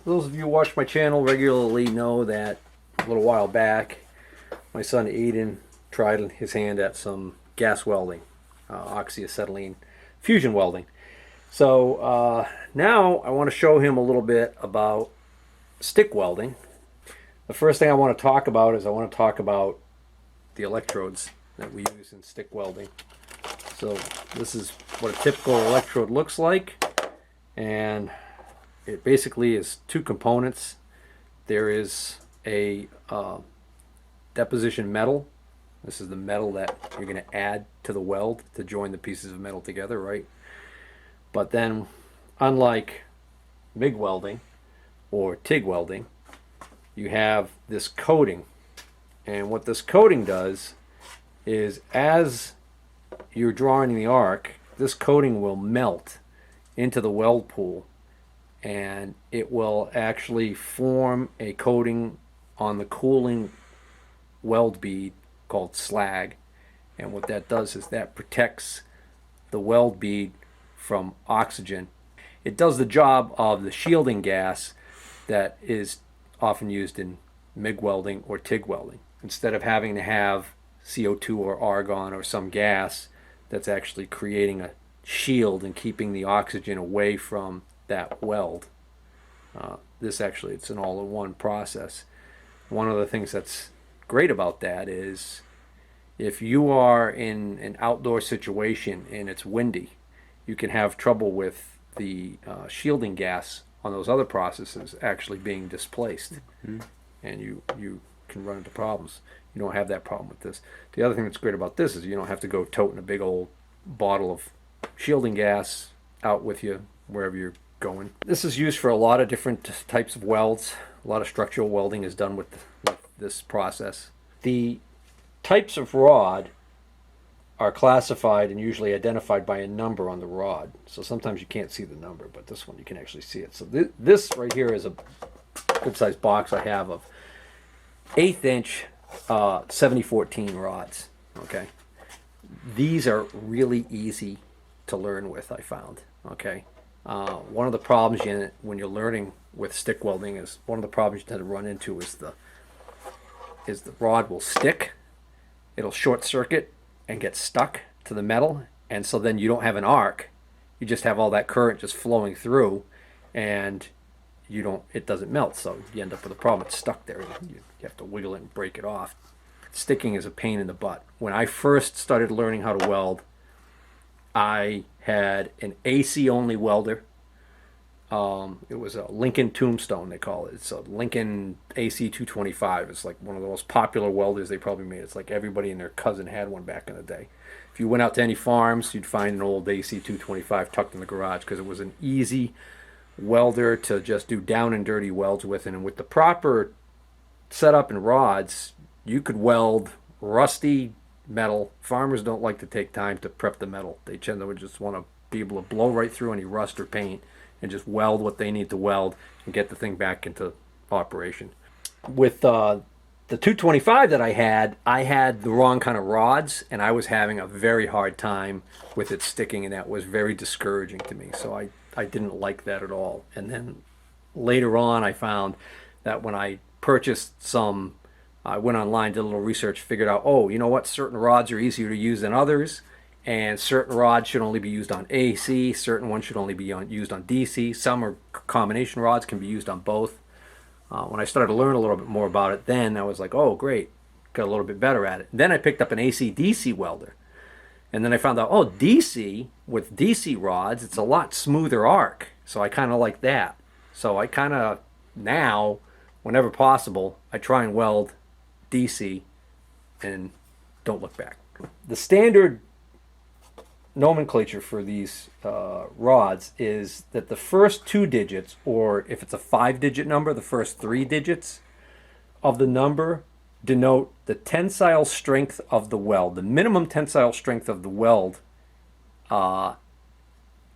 Those of you who watch my channel regularly know that a little while back, my son Aidan tried his hand at some gas welding, oxyacetylene fusion welding. So now I want to show him a little bit about stick welding. The first thing I want to talk about is the electrodes that we use in stick welding. So this is what a typical electrode looks like, and it basically is two components. There is a deposition metal. This is the metal that you're going to add to the weld to join the pieces of metal together, right? But then, unlike MIG welding or TIG welding, you have this coating. And what this coating does is, as you're drawing the arc, this coating will melt into the weld pool, and it will actually form a coating on the cooling weld bead called slag. And what that does is that protects the weld bead from oxygen. It does the job of the shielding gas that is often used in MIG welding or TIG welding. Instead of having to have CO2 or argon or some gas that's actually creating a shield and keeping the oxygen away from that weld, it's an all-in-one process. One of the things that's great about that is if you are in an outdoor situation and it's windy, you can have trouble with the shielding gas on those other processes actually being displaced. Mm-hmm. And you can run into problems. You don't have that problem with this. The other thing that's great about this is you don't have to go toting a big old bottle of shielding gas out with you wherever you're going. This is used for a lot of different types of welds. A lot of structural welding is done with this process. The types of rod are classified and usually identified by a number on the rod. So sometimes you can't see the number, but this one you can actually see it. So this right here is a good sized box I have of 1/8 inch 7014 rods. Okay, these are really easy to learn with, I found. Okay, one of the problems when you're learning with stick welding is one of the problems you tend to run into is the rod will stick, it'll short circuit and get stuck to the metal, and so then you don't have an arc. You just have all that current just flowing through, and it doesn't melt, so you end up with a problem. It's stuck there. You have to wiggle it and break it off. Sticking is a pain in the butt. When I first started learning how to weld, I had an AC only welder. It was a Lincoln Tombstone, they call it. It's a Lincoln AC 225. It's like one of the most popular welders they probably made. It's like everybody and their cousin had one back in the day. If you went out to any farms, you'd find an old AC 225 tucked in the garage because it was an easy welder to just do down and dirty welds with. And with the proper setup and rods, you could weld rusty metal. Farmers don't like to take time to prep the metal. They tend to just want to be able to blow right through any rust or paint and just weld what they need to weld and get the thing back into operation. With the 225 that I had the wrong kind of rods, and I was having a very hard time with it sticking, and that was very discouraging to me. So I didn't like that at all. And then later on I found that when I purchased some, I went online, did a little research, figured out, oh, you know what, certain rods are easier to use than others, and certain rods should only be used on AC, certain ones should only be used on DC. Some are combination rods, can be used on both. When I started to learn a little bit more about it, then I was like, oh great, got a little bit better at it. Then I picked up an AC DC welder, and then I found out, oh, DC, with DC rods, it's a lot smoother arc, so I kind of like that. So I kind of, now, whenever possible, I try and weld DC and don't look back. The standard nomenclature for these rods is that the first 2 digits, or if it's a 5-digit number, the first 3 digits of the number denote the tensile strength of the weld, the minimum tensile strength of the weld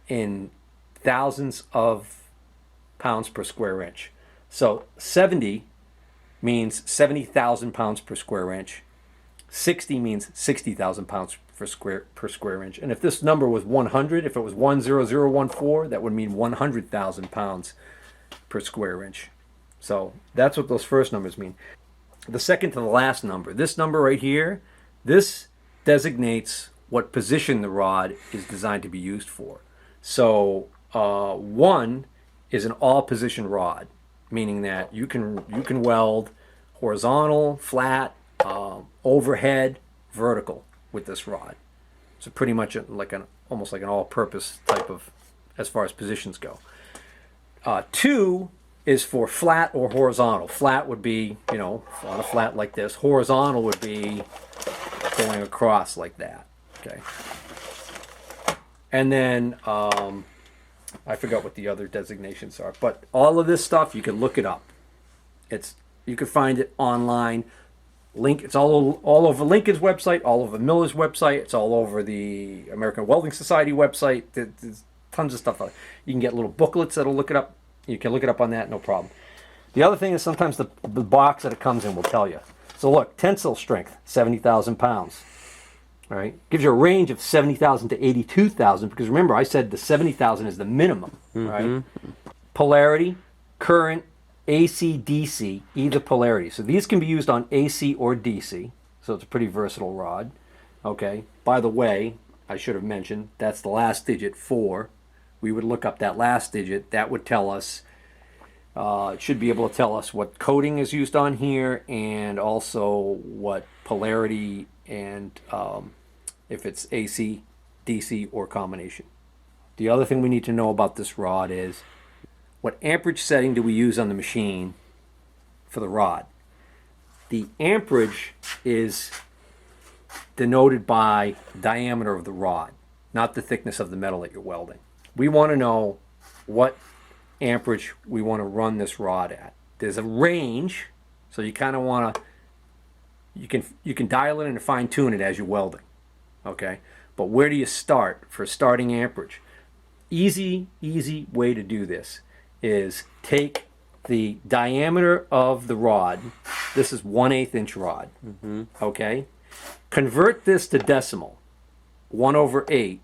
in thousands of pounds per square inch. So 70 means 70,000 pounds per square inch. 60 means 60,000 pounds per square inch. And if this number was 100, if it was 10014, that would mean 100,000 pounds per square inch. So that's what those first numbers mean. The second to the last number, this number right here, this designates what position the rod is designed to be used for. So 1 is an all-position rod, meaning that you can weld horizontal, flat, overhead, vertical with this rod. So pretty much almost like an all-purpose type of, as far as positions go. 2 is for flat or horizontal. Flat would be, on a flat like this. Horizontal would be going across like that. Okay. And then I forgot what the other designations are, but all of this stuff you can look it up. You can find it online. It's all over Lincoln's website, all over Miller's website. It's all over the American Welding Society website. There's tons of stuff on it. You can get little booklets that'll look it up. You can look it up on that, no problem. The other thing is sometimes the box that it comes in will tell you. So look, tensile strength, 70,000 pounds. All right, gives you a range of 70,000 to 82,000, because remember I said the 70,000 is the minimum, right? Polarity, current, AC, DC, either polarity. So these can be used on AC or DC. So it's a pretty versatile rod. Okay, by the way, I should have mentioned, that's the last digit, 4. We would look up that last digit. That would tell us, it should be able to tell us what coating is used on here, and also what polarity, and if it's AC, DC, or combination. The other thing we need to know about this rod is, what amperage setting do we use on the machine for the rod? The amperage is denoted by diameter of the rod, not the thickness of the metal that you're welding. We want to know what amperage we want to run this rod at. There's a range, so you kind of want to, you can dial it in and fine tune it as you're welding. Okay, but where do you start for starting amperage? Easy way to do this is take the diameter of the rod. This is 1/8 inch rod. Okay, convert this to decimal. 1/8.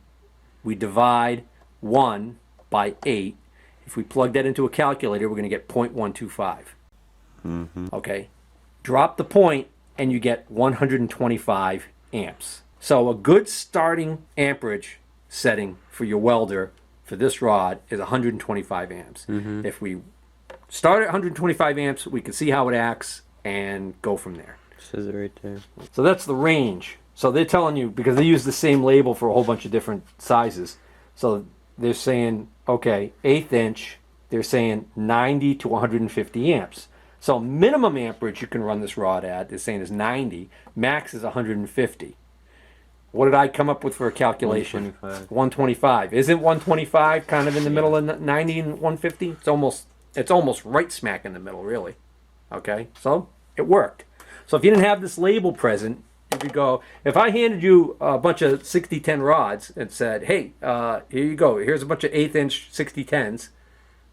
We divide 1 by 8. If we plug that into a calculator, we're going to get 0.125. Okay, drop the point and you get 125 amps. So a good starting amperage setting for your welder for this rod is 125 amps. If we start at 125 amps, we can see how it acts and go from there. Says it right there. So that's the range. So they're telling you, because they use the same label for a whole bunch of different sizes. So they're saying, okay, 1/8 inch, they're saying 90 to 150 amps. So minimum amperage you can run this rod at, they're saying is 90, max is 150. What did I come up with for a calculation? 125. Isn't 125 kind of in the middle of 90 and 150? It's almost right smack in the middle, really. Okay, so it worked. So if you didn't have this label present, you could go, if I handed you a bunch of 60-10 rods and said, hey, here you go, here's a bunch of 1/8 inch 60-10s,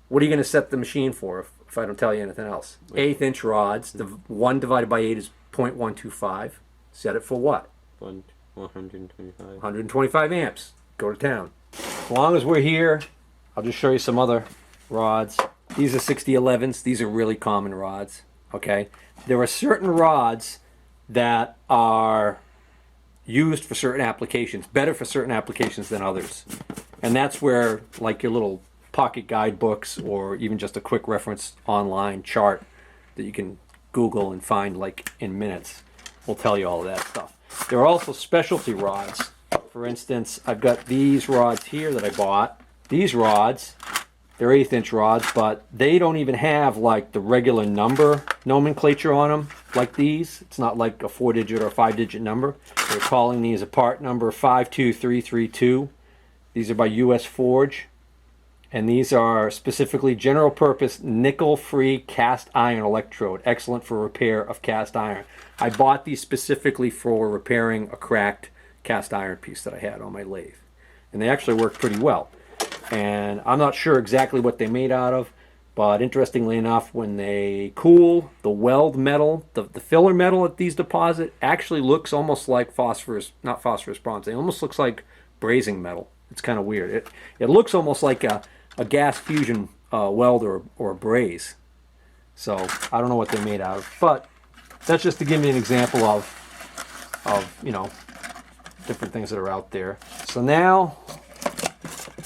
what are you going to set the machine for if I don't tell you anything else? 1/8 inch rods, 1 divided by 8 is 0.125. Set it for what? 125. 125 amps. Go to town. As long as we're here, I'll just show you some other rods. These are 6011s. These are really common rods. Okay? There are certain rods that are used for certain applications, better for certain applications than others. And that's where, like your little pocket guidebooks or even just a quick reference online chart that you can Google and find like in minutes will tell you all of that stuff. There are also specialty rods. For instance, I've got these rods here that I bought. These rods, they're 1/8 inch rods, but they don't even have like the regular number nomenclature on them like these. It's not like a 4-digit or a 5-digit number. They're calling these a part number 52332. These are by US Forge. And these are specifically general purpose nickel-free cast iron electrode, excellent for repair of cast iron. I bought these specifically for repairing a cracked cast iron piece that I had on my lathe. And they actually work pretty well. And I'm not sure exactly what they're made out of, but interestingly enough, when they cool, the weld metal, the filler metal at these deposit actually looks almost like phosphorus, not phosphorus bronze, it almost looks like brazing metal. It's kind of weird. It looks almost like a gas fusion weld or braze. So I don't know what they're made out of, but that's just to give me an example of you know, different things that are out there. So now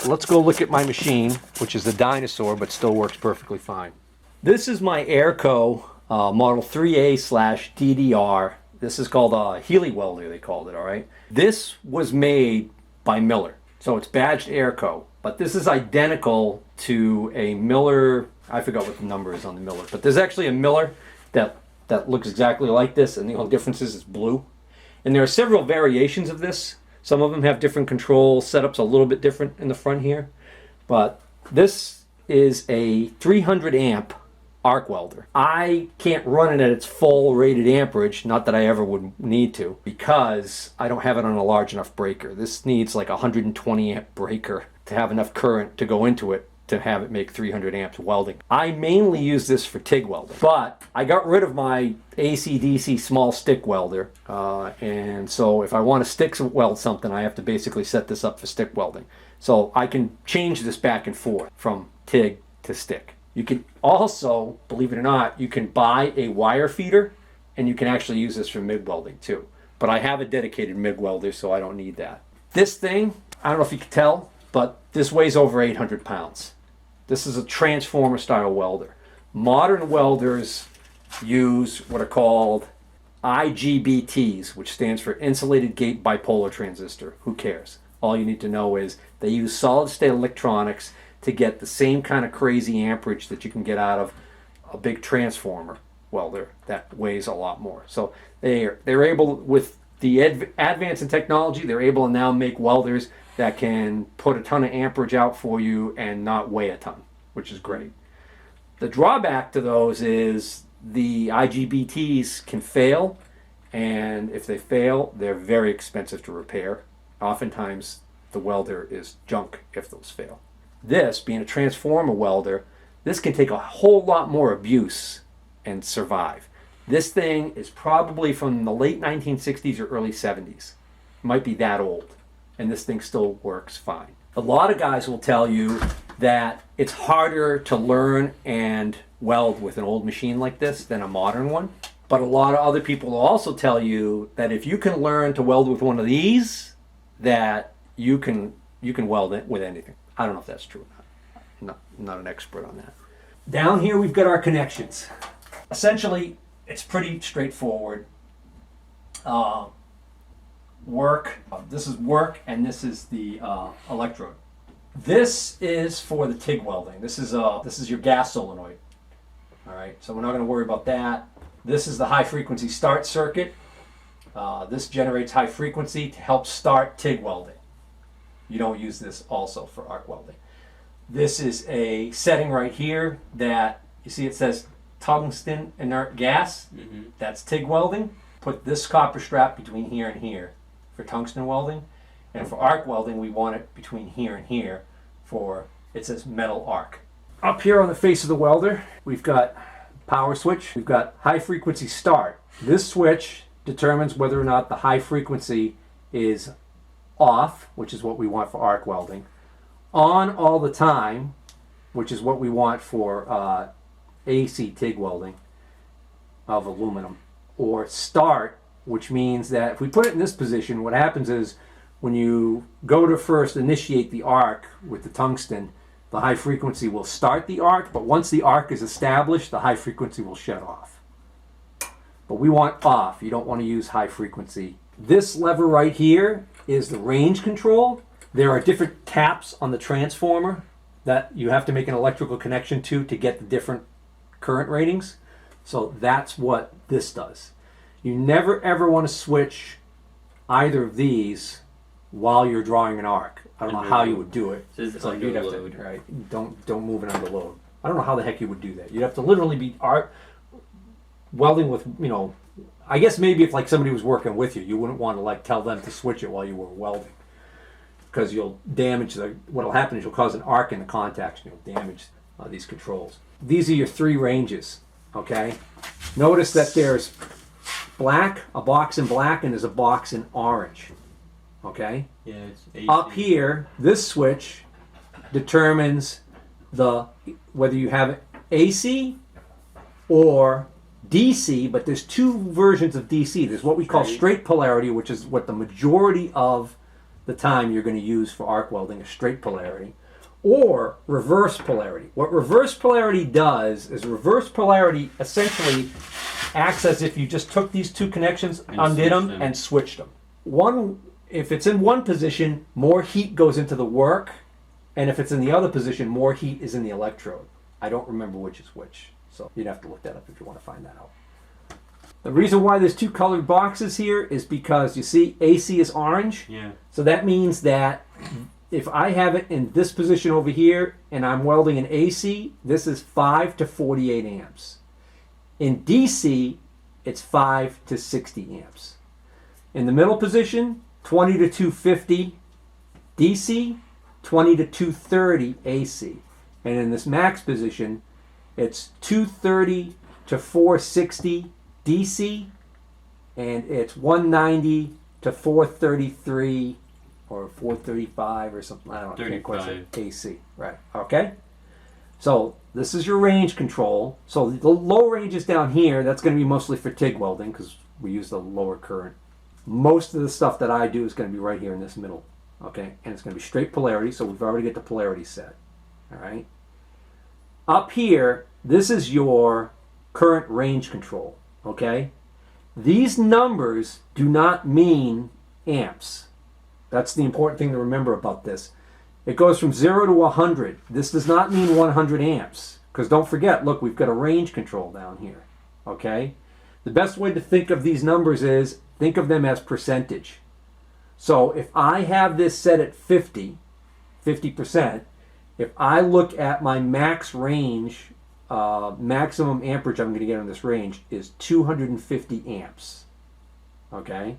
let's go look at my machine, which is the dinosaur, but still works perfectly fine. This is my Airco Model 3A/DDR. This is called a Healy Welder, they called it, all right? This was made by Miller, so it's badged Airco, but this is identical to a Miller, I forgot what the number is on the Miller, but there's actually a Miller that looks exactly like this, and the only difference is it's blue. And there are several variations of this. Some of them have different control setups, a little bit different in the front here. But this is a 300 amp arc welder. I can't run it at its full rated amperage, not that I ever would need to, because I don't have it on a large enough breaker. This needs like a 120 amp breaker to have enough current to go into it to have it make 300 amps welding. I mainly use this for TIG welding, but I got rid of my AC/DC small stick welder, and so if I want to stick weld something, I have to basically set this up for stick welding. So I can change this back and forth from TIG to stick. You can also, believe it or not, you can buy a wire feeder, and you can actually use this for MIG welding too. But I have a dedicated MIG welder, so I don't need that. This thing, I don't know if you can tell, but this weighs over 800 pounds. This is a transformer style welder. Modern welders use what are called IGBTs, which stands for insulated gate bipolar transistor. Who cares? All you need to know is they use solid state electronics to get the same kind of crazy amperage that you can get out of a big transformer welder that weighs a lot more. So they're able, with the advance in technology, they're able to now make welders that can put a ton of amperage out for you and not weigh a ton, which is great. The drawback to those is the IGBTs can fail, and if they fail, they're very expensive to repair. Oftentimes, the welder is junk if those fail. This, being a transformer welder, this can take a whole lot more abuse and survive. This thing is probably from the late 1960s or early 70s. It might be that old, and this thing still works fine. A lot of guys will tell you that it's harder to learn and weld with an old machine like this than a modern one. But a lot of other people will also tell you that if you can learn to weld with one of these, that you can weld it with anything. I don't know if that's true or not. I'm not an expert on that. Down here we've got our connections. Essentially, it's pretty straightforward. This is work, and this is the electrode. This is for the TIG welding. This is your gas solenoid. All right, so we're not going to worry about that. This is the high frequency start circuit. This generates high frequency to help start TIG welding. You don't use this also for arc welding. This is a setting right here that, you see it says tungsten inert gas. Mm-hmm. That's TIG welding. Put this copper strap between here and here for tungsten welding. And for arc welding, we want it between here and here for, it says metal arc. Up here on the face of the welder, we've got power switch. We've got high frequency start. This switch determines whether or not the high frequency is off, which is what we want for arc welding, on all the time, which is what we want for AC TIG welding of aluminum, or start, which means that if we put it in this position, what happens is when you go to first initiate the arc with the tungsten, the high frequency will start the arc, but once the arc is established, the high frequency will shut off. But we want off. You don't want to use high frequency. This lever right here is the range control. There are different taps on the transformer that you have to make an electrical connection to get the different current ratings. So that's what this does. You never ever want to switch either of these while you're drawing an arc. I don't know how you would do it. So you'd have to, right? Don't move it under load. I don't know how the heck you would do that. You'd have to literally be welding with, I guess maybe if like somebody was working with you, you wouldn't want to like tell them to switch it while you were welding, because you'll damage what'll happen is you'll cause an arc in the contacts and you'll damage these controls. These are your three ranges, okay? Notice that there's black, a box in black, and there's a box in orange, okay? Yeah, it's AC. Up here, this switch determines whether you have AC or DC, but there's two versions of DC. There's what we call straight polarity, which is what the majority of the time you're going to use for arc welding, is straight polarity, or reverse polarity. What reverse polarity does is reverse polarity essentially acts as if you just took these two connections, undid them, and switched them. If it's in one position, more heat goes into the work, and if it's in the other position, more heat is in the electrode. I don't remember which is which, so you'd have to look that up if you want to find that out. The reason why there's two colored boxes here is because, you see, AC is orange. Yeah. So that means that if I have it in this position over here and I'm welding an AC, this is 5 to 48 amps. In DC, it's 5 to 60 amps. In the middle position, 20 to 250 DC, 20 to 230 AC. And in this max position, it's 230 to 460 DC, and it's 190 to 433 or 435 or something. I don't know. I can't quite say AC. Right. Okay. So this is your range control. So the low range is down here. That's going to be mostly for TIG welding because we use the lower current. Most of the stuff that I do is going to be right here in this middle. Okay. And it's going to be straight polarity. So we've already got the polarity set. All right. Up here, this is your current range control. Okay. These numbers do not mean amps. That's the important thing to remember about this. It goes from 0 to 100. This does not mean 100 amps. Because don't forget, look, we've got a range control down here. Okay? The best way to think of these numbers is, think of them as percentage. So if I have this set at 50%, if I look at my max range, maximum amperage I'm going to get on this range is 250 amps. Okay?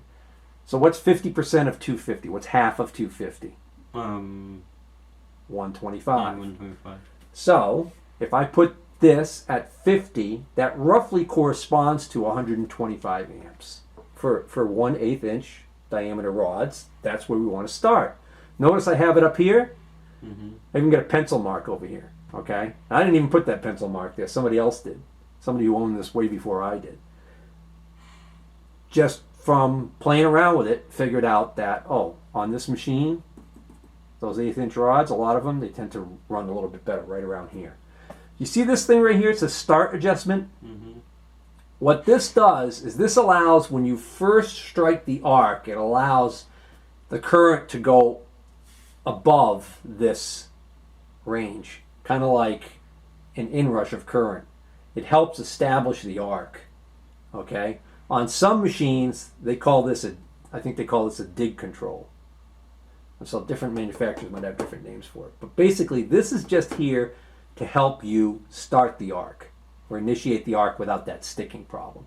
So what's 50% of 250? What's half of 250? 125. Yeah, 125. So if I put this at 50, that roughly corresponds to 125 amps. For 1/8 inch diameter rods, that's where we want to start. Notice I have it up here. I even got a pencil mark over here. Okay? I didn't even put that pencil mark there. Somebody else did. Somebody who owned this way before I did. Just from playing around with it, figured out that, oh, on this machine, those 1/8 inch rods, a lot of them, they tend to run a little bit better right around here. You see this thing right here? It's a start adjustment. What this does is this allows, when you first strike the arc, it allows the current to go above this range, kind of like an inrush of current. It helps establish the arc. Okay? On some machines, they call this I think they call this a dig control. And so different manufacturers might have different names for it. But basically, this is just here to help you start the arc or initiate the arc without that sticking problem.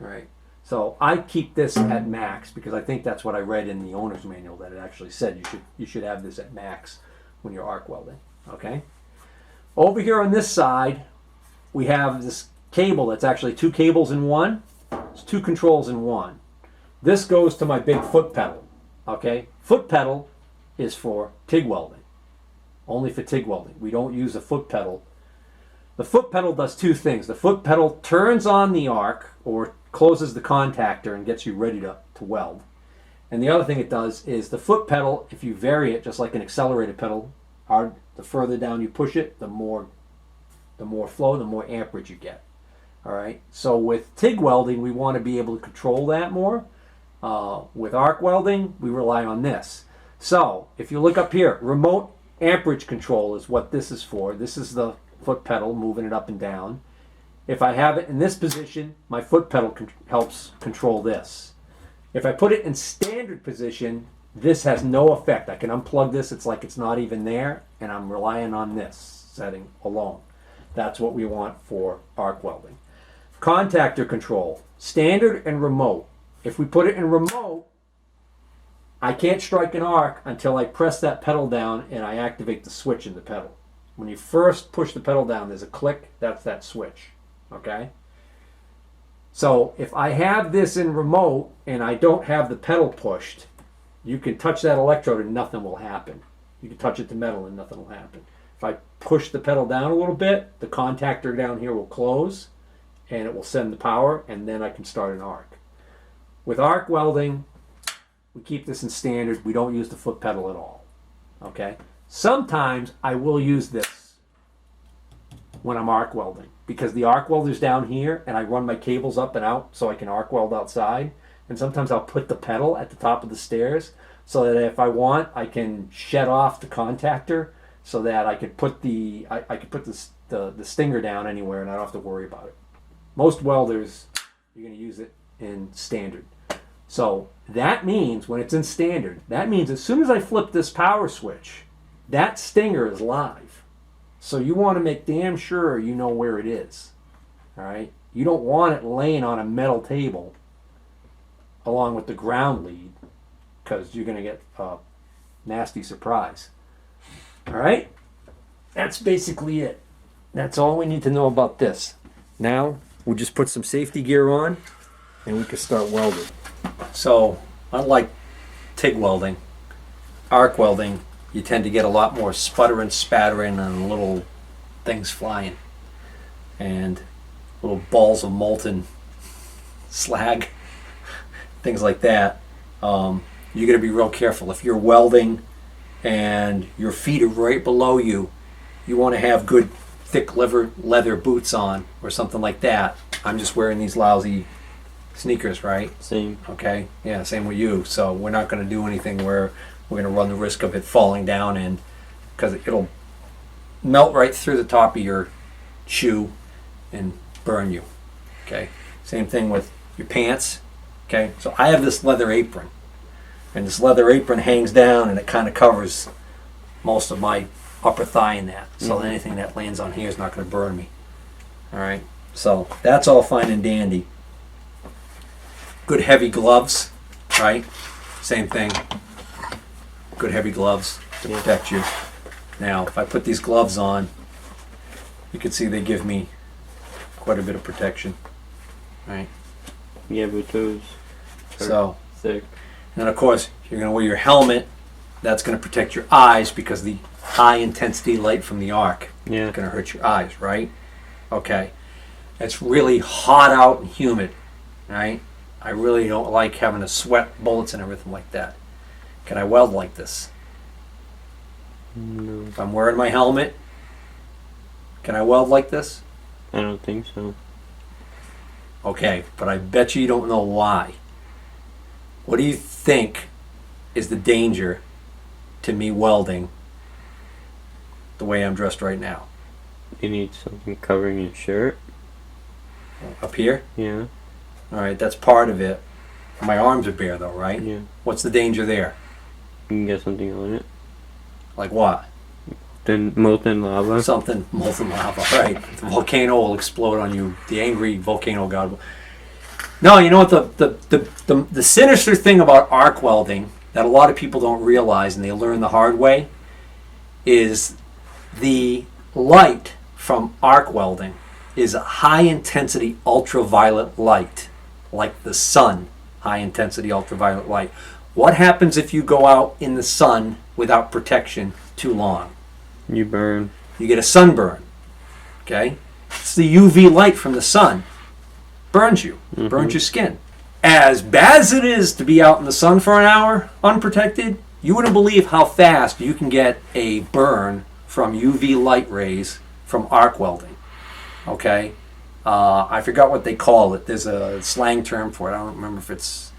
All right. So I keep this at max because I think that's what I read in the owner's manual, that it actually said you should have this at max when you're arc welding. Okay. Over here on this side, we have this cable that's actually two cables in one. It's two controls in one. This goes to my big foot pedal. Okay. Foot pedal is for TIG welding. Only for TIG welding. We don't use a foot pedal. The foot pedal does two things. The foot pedal turns on the arc or closes the contactor and gets you ready to weld. And the other thing it does is the foot pedal, if you vary it, just like an accelerated pedal, the further down you push it, the more flow, the more amperage you get. All right. So with TIG welding, we want to be able to control that more. With arc welding, we rely on this. So if you look up here, remote amperage control is what this is for. This is the foot pedal moving it up and down. If I have it in this position, my foot pedal helps control this. If I put it in standard position, this has no effect. I can unplug this. It's like it's not even there, and I'm relying on this setting alone. That's what we want for arc welding. Contactor control, standard and remote. If we put it in remote, I can't strike an arc until I press that pedal down and I activate the switch in the pedal. When you first push the pedal down, there's a click. That's that switch. Okay? So if I have this in remote and I don't have the pedal pushed, you can touch that electrode and nothing will happen. You can touch it to metal and nothing will happen. If I push the pedal down a little bit, the contactor down here will close and it will send the power, and then I can start an arc. With arc welding, we keep this in standard. We don't use the foot pedal at all. Okay? Sometimes I will use this when I'm arc welding, because the arc welder's down here and I run my cables up and out so I can arc weld outside. And sometimes I'll put the pedal at the top of the stairs so that if I want, I can shut off the contactor so that I could put the stinger down anywhere and I don't have to worry about it. Most welders, you're going to use it in standard. So that means when it's in standard, that means as soon as I flip this power switch, that stinger is live. So you want to make damn sure you know where it is. All right? You don't want it laying on a metal table along with the ground lead, because you're going to get a nasty surprise. All right? That's basically it. That's all we need to know about this. Now, we'll just put some safety gear on and we can start welding. So, unlike TIG welding, arc welding, you tend to get a lot more sputtering, spattering, and little things flying. And little balls of molten slag, things like that. You're going to be real careful. If you're welding and your feet are right below you, you want to have good thick leather boots on or something like that. I'm just wearing these lousy sneakers, right? Same. Okay, yeah, same with you. So we're not going to do anything where we're going to run the risk of it falling down, and because it'll melt right through the top of your shoe and burn you. Okay, same thing with your pants. Okay, so I have this leather apron, and this leather apron hangs down and it kind of covers most of my upper thigh in that. So anything that lands on here is not going to burn me. All right, so that's all fine and dandy. Good heavy gloves, right? Same thing. Good heavy gloves to protect you. Now, if I put these gloves on, you can see they give me quite a bit of protection, right? Yeah, but those are So, thick. and of course, you're going to wear your helmet. That's going to protect your eyes because the high intensity light from the arc is going to hurt your eyes, right? Okay. It's really hot out and humid, right? I really don't like having to sweat bullets and everything like that. Can I weld like this? No. If I'm wearing my helmet, can I weld like this? I don't think so. Okay, but I bet you don't know why. What do you think is the danger to me welding the way I'm dressed right now? You need something covering your shirt. Up here? Yeah. All right, that's part of it. My arms are bare though, right? Yeah. What's the danger there? You can get something on it. Like what? Then molten lava. Something molten lava, right? The volcano will explode on you. The angry volcano god. No, you know what the sinister thing about arc welding that a lot of people don't realize, and they learn the hard way, is the light from arc welding is a high intensity ultraviolet light, like the sun. High intensity ultraviolet light. What happens if you go out in the sun without protection too long? You burn. You get a sunburn. Okay? It's the UV light from the sun. Burns you. Burns your skin. As bad as it is to be out in the sun for an hour unprotected, you wouldn't believe how fast you can get a burn from UV light rays from arc welding. Okay? I forgot what they call it. There's a slang term for it. I don't remember if it's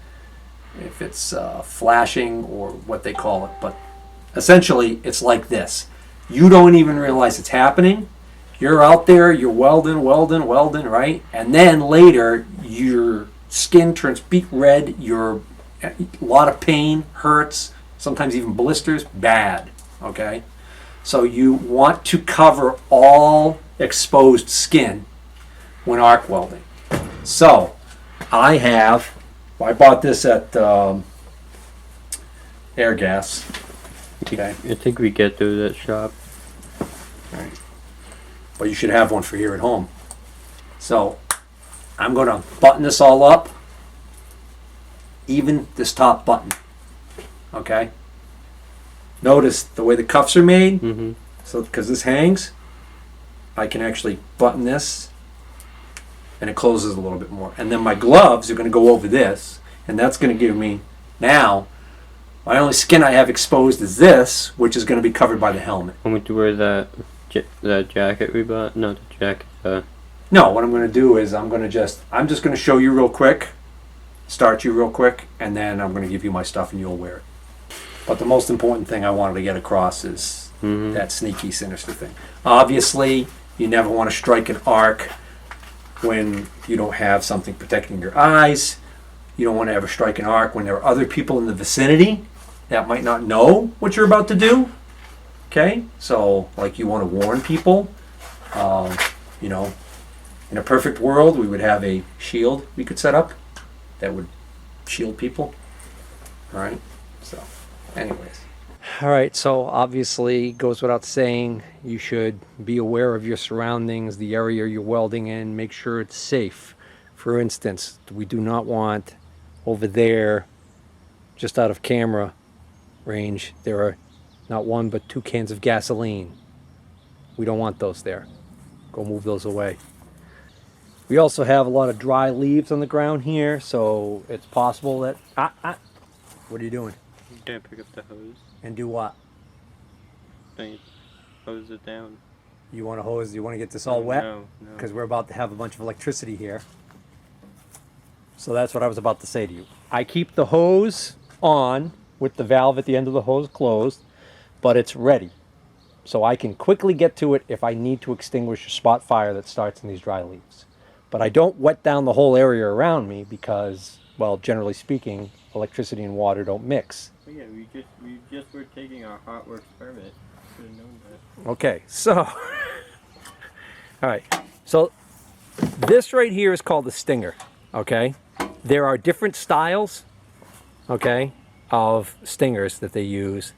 flashing or what they call it. But essentially, it's like this. You don't even realize it's happening. You're out there, you're welding, right? And then later, your skin turns beet red, you're a lot of pain, hurts, sometimes even blisters, bad, okay? So you want to cover all exposed skin when arc welding. So, I bought this at Air Gas. Okay. I think we get those at shop. Right. But you should have one for here at home. So I'm going to button this all up, even this top button. Okay. Notice the way the cuffs are made. Mm-hmm. So because this hangs, I can actually button this and it closes a little bit more. And then my gloves are going to go over this, and that's going to give me, now, my only skin I have exposed is this, which is going to be covered by the helmet. Want me to wear that jacket we bought? Not the jacket. No, what I'm going to do is I'm just going to show you real quick, start you real quick, and then I'm going to give you my stuff and you'll wear it. But the most important thing I wanted to get across is that sneaky, sinister thing. Obviously, you never want to strike an arc when you don't have something protecting your eyes. You don't want to ever strike an arc when there are other people in the vicinity that might not know what you're about to do. Okay? So, like, you want to warn people. You know, in a perfect world, we would have a shield we could set up that would shield people. All right? So, anyways. All right, so obviously, goes without saying, you should be aware of your surroundings, the area you're welding in, make sure it's safe. For instance, we do not want over there, just out of camera range, there are not one but 2 cans of gasoline. We don't want those there. Go move those away. We also have a lot of dry leaves on the ground here, so it's possible that... What are you doing? I'm gonna pick up the hose. And do what? Hose it down. You want to hose? You want to get this all wet? No. Because we're about to have a bunch of electricity here. So that's what I was about to say to you. I keep the hose on with the valve at the end of the hose closed, but it's ready. So I can quickly get to it if I need to extinguish a spot fire that starts in these dry leaves. But I don't wet down the whole area around me because, well, generally speaking, electricity and water don't mix. Oh yeah, we just were taking our hot works permit. Should have known that. Okay, so all right. So this right here is called the Stinger, okay? There are different styles, okay, of stingers that they use,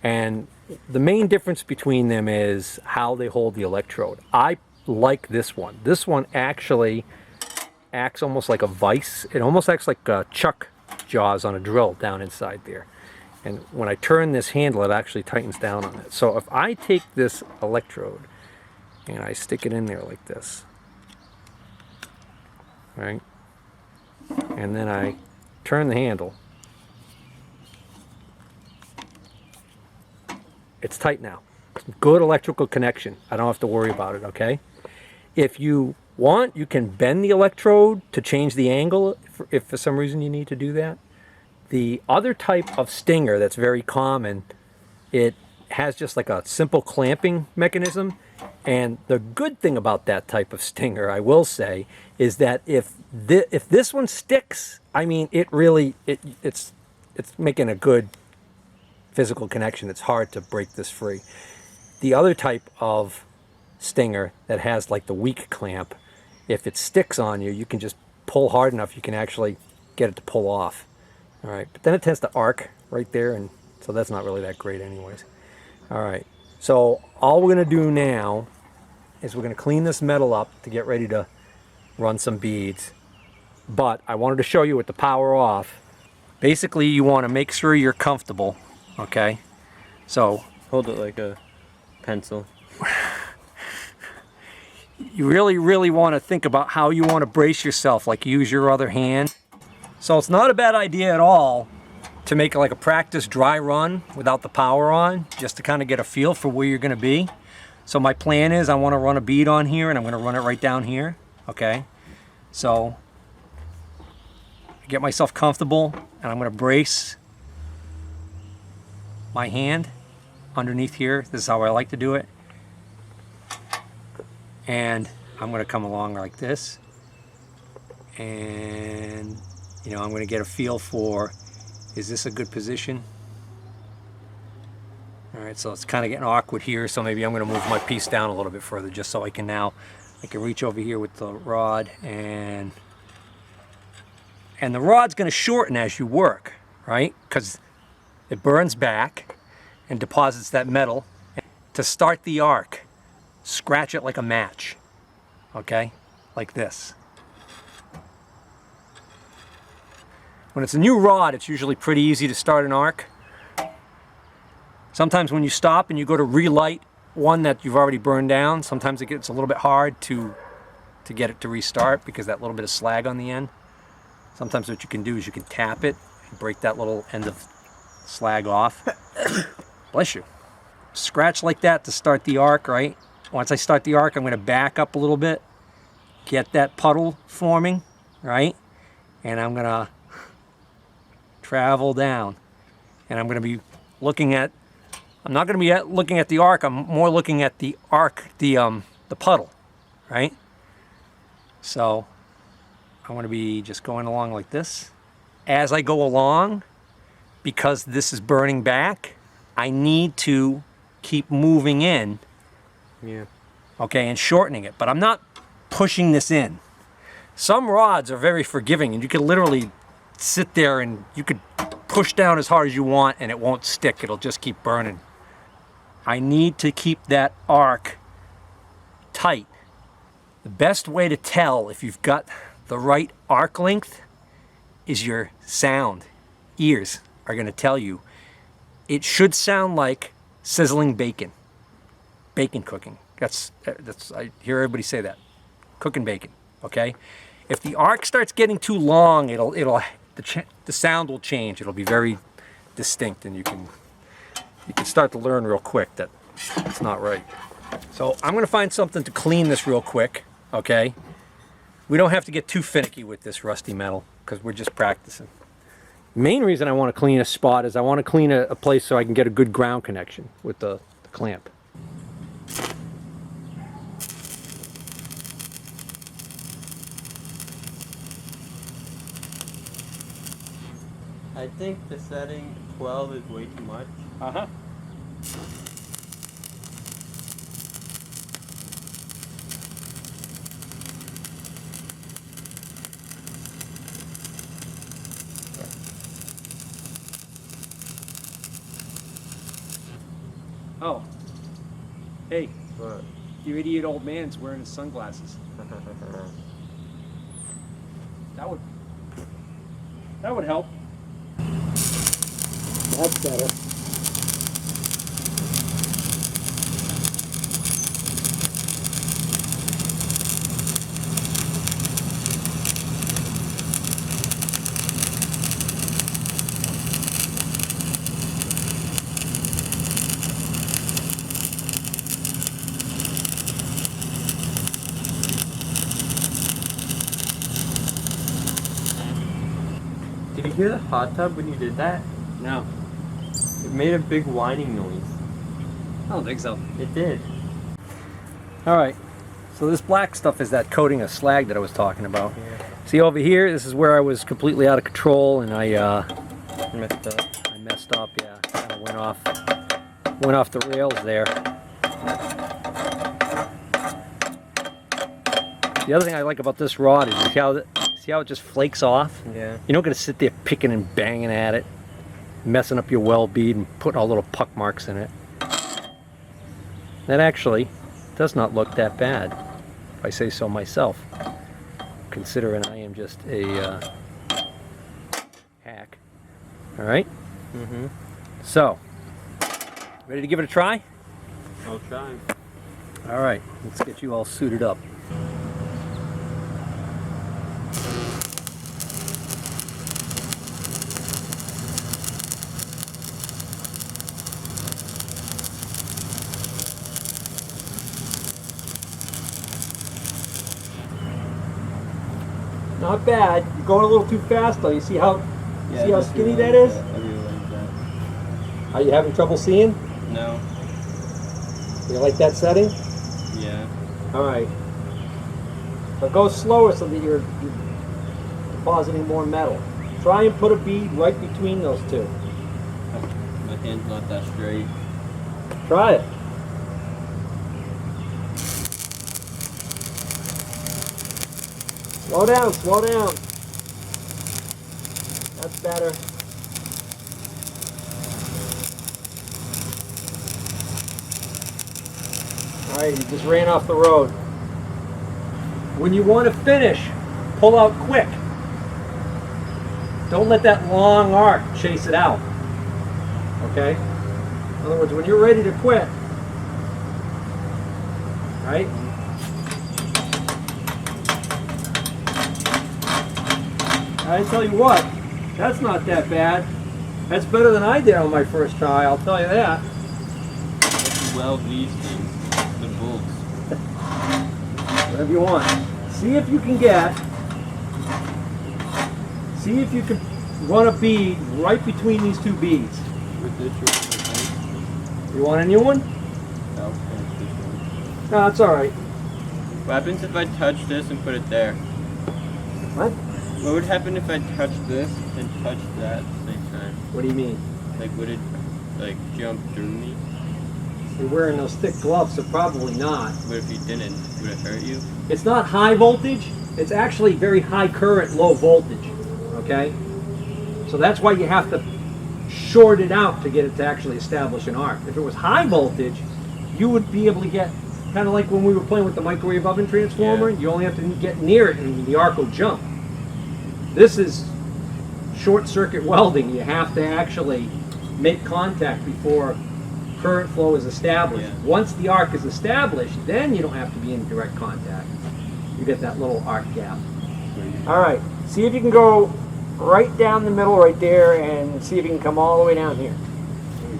and the main difference between them is how they hold the electrode. I like this one. This one actually acts almost like a vise. It almost acts like chuck jaws on a drill down inside there. And when I turn this handle, it actually tightens down on it. So if I take this electrode and I stick it in there like this, right? And then I turn the handle, it's tight now. Good electrical connection. I don't have to worry about it, okay? If you want, you can bend the electrode to change the angle if for some reason you need to do that. The other type of stinger that's very common, it has just like a simple clamping mechanism. And the good thing about that type of stinger, I will say, is that if this one sticks, I mean, it's making a good physical connection. It's hard to break this free. The other type of stinger that has like the weak clamp, if it sticks on you, you can just pull hard enough, you can actually get it to pull off. All right, but then it tends to arc right there, and so that's not really that great anyways. All right, so all we're gonna do now is we're gonna clean this metal up to get ready to run some beads. But I wanted to show you with the power off. Basically, you wanna make sure you're comfortable, okay? So, Hold it like a pencil. you really want to think about how you want to brace yourself, like use your other hand. So it's not a bad idea at all to make like a practice dry run without the power on, just to kind of get a feel for where you're going to be. So my plan is I want to run a bead on here, and I'm going to run it right down here, okay? So I get myself comfortable, and I'm going to brace my hand underneath here. This is how I like to do it. And I'm going to come along like this, and you know, I'm going to get a feel for, is this a good position? All right, so it's kind of getting awkward here, so maybe I'm going to move my piece down a little bit further just so I can reach over here with the rod, and the rod's going to shorten as you work, right? Because it burns back and deposits that metal. To start the arc, scratch it like a match, okay? Like this. When it's a new rod, it's usually pretty easy to start an arc. Sometimes when you stop and you go to relight one that you've already burned down, sometimes it gets a little bit hard to get it to restart because that little bit of slag on the end. Sometimes what you can do is you can tap it and break that little end of slag off. Bless you. Scratch like that to start the arc, right? Once I start the arc, I'm going to back up a little bit, get that puddle forming, right? And I'm going to travel down. And I'm going to be looking at, I'm not going to be looking at the arc, I'm more looking at the arc, the puddle, right? So I'm going to be just going along like this. As I go along, because this is burning back, I need to keep moving in, okay, and shortening it. But I'm not pushing this in. Some rods are very forgiving, and you can literally sit there and you could push down as hard as you want and it won't stick. It'll just keep burning. I need to keep that arc tight. The best way to tell if you've got the right arc length is your sound. Ears are going to tell you. It should sound like sizzling bacon. Bacon cooking. That's I hear everybody say that. Cooking bacon, okay? If the arc starts getting too long, the sound will change. It'll be very distinct, and you can start to learn real quick that it's not right. So I'm going to find something to clean this real quick, okay? We don't have to get too finicky with this rusty metal because we're just practicing. The main reason I want to clean a spot is I want to clean a place so I can get a good ground connection with the clamp. I think the setting 12 is way too much. Uh-huh. Oh. Hey. What? You idiot old man's wearing his sunglasses. That would help. That's better. Did you hear the hot tub when you did that? No. It made a big whining noise. I don't think so. It did. Alright, so this black stuff is that coating of slag that I was talking about. Yeah. See over here, this is where I was completely out of control and I Messed up. messed up, yeah. Kind of went off the rails there. The other thing I like about this rod is see how it just flakes off? Yeah. You're not going to sit there picking and banging at it, messing up your weld bead and putting all little puck marks in it. That actually does not look that bad, if I say so myself, considering I am just a hack. All right? Mm-hmm. So, ready to give it a try? I'll try. All right, let's get you all suited up. Not bad. You're going a little too fast though. You see how skinny that is? I really like that. Are you having trouble seeing? No. You like that setting? Yeah. All right. But go slower so that you're depositing more metal. Try and put a bead right between those two. My hand's not that straight. Try it. Slow down, slow down. That's better. All right, you just ran off the road. When you want to finish, pull out quick. Don't let that long arc chase it out. Okay? In other words, when you're ready to quit, right? I tell you what, that's not that bad. That's better than I did on my first try, I'll tell you that. Let's weld these things, the bolts. Whatever you want. See if you can run a bead right between these two beads. With this You want a new one? I'll finish this one. No, that's alright. What happens if I touch this and put it there? What? What would happen if I touch this and touch that at the same time? What do you mean? Like, would it, like, jump through me? You're wearing those thick gloves, so probably not. What if you didn't? Would it hurt you? It's not high voltage, it's actually very high current, low voltage, okay? So that's why you have to short it out to get it to actually establish an arc. If it was high voltage, you would be able to get, kind of like when we were playing with the microwave oven transformer, Yeah. you only have to get near it and the arc will jump. This is short circuit welding. You have to actually make contact before current flow is established. Yeah. Once the arc is established, then you don't have to be in direct contact. You get that little arc gap. All right, see if you can go right down the middle right there and see if you can come all the way down here. There we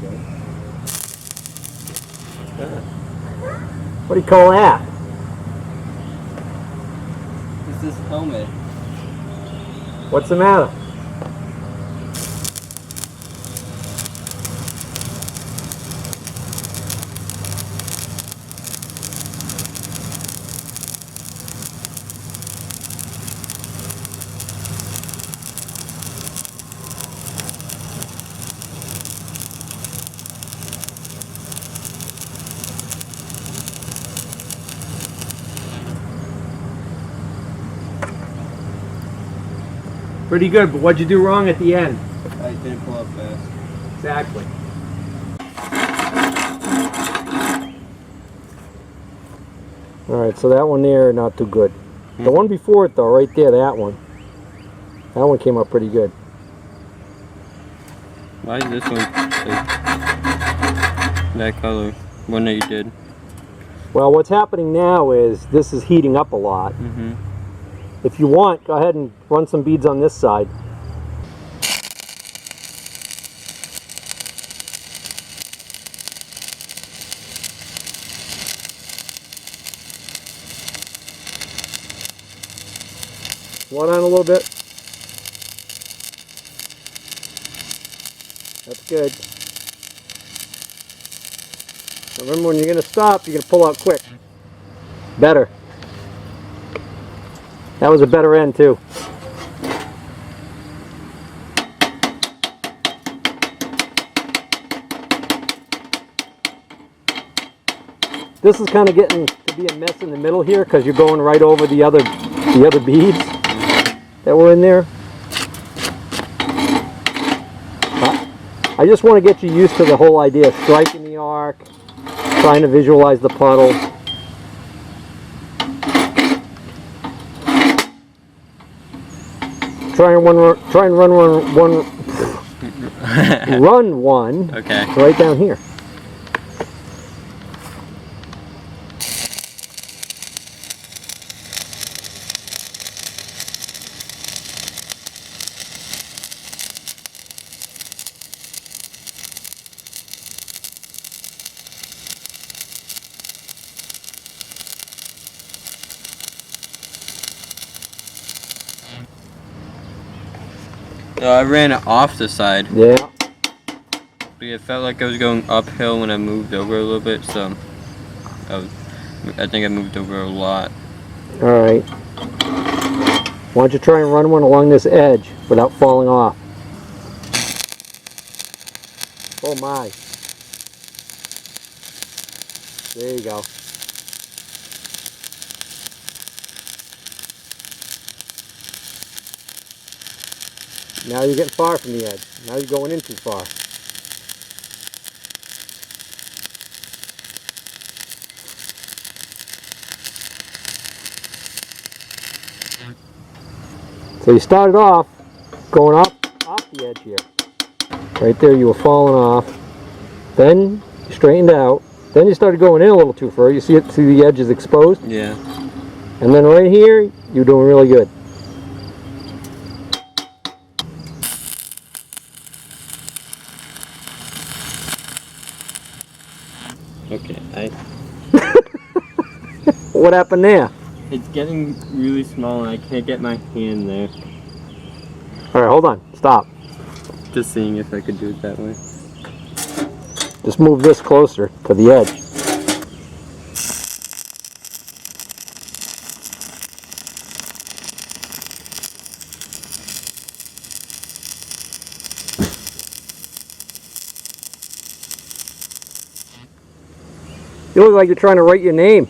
go. What do you call that? It's this helmet. What's the matter? Pretty good, but what'd you do wrong at the end? I didn't pull up fast. Exactly. Alright, so that one there, not too good. The one before it though, right there, that one came up pretty good. Why is this one like, that color? One that you did. Well, what's happening now is this is heating up a lot. Mm-hmm. If you want, go ahead and run some beads on this side. One on a little bit. That's good. Now remember, when you're going to stop, you're going to pull out quick. Better. That was a better end too. This is kind of getting to be a mess in the middle here because you're going right over the other beads that were in there. I just want to get you used to the whole idea of striking the arc, trying to visualize the puddle. Try and run one Okay. right down here. I ran it off the side. Yeah. It felt like I was going uphill when I moved over a little bit, so I think I moved over a lot. Alright. Why don't you try and run one along this edge without falling off? Oh my. There you go. Now you're getting far from the edge. Now you're going in too far. So you started off going off the edge here. Right there you were falling off. Then you straightened out. Then you started going in a little too far. You see the edge is exposed? Yeah. And then right here, you're doing really good. Okay, What happened there? it's getting really small and I can't get my hand there. All right, hold on. Stop. Just seeing if I could do it that way. Just move this closer to the edge. You look like you're trying to write your name.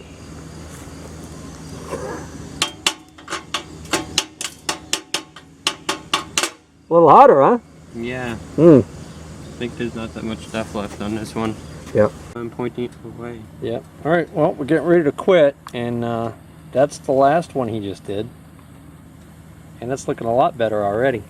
A little harder, huh? Yeah. Hmm. I think there's not that much stuff left on this one. Yep. I'm pointing it away. Yep. All right. Well, we're getting ready to quit, and that's the last one he just did, and it's looking a lot better already.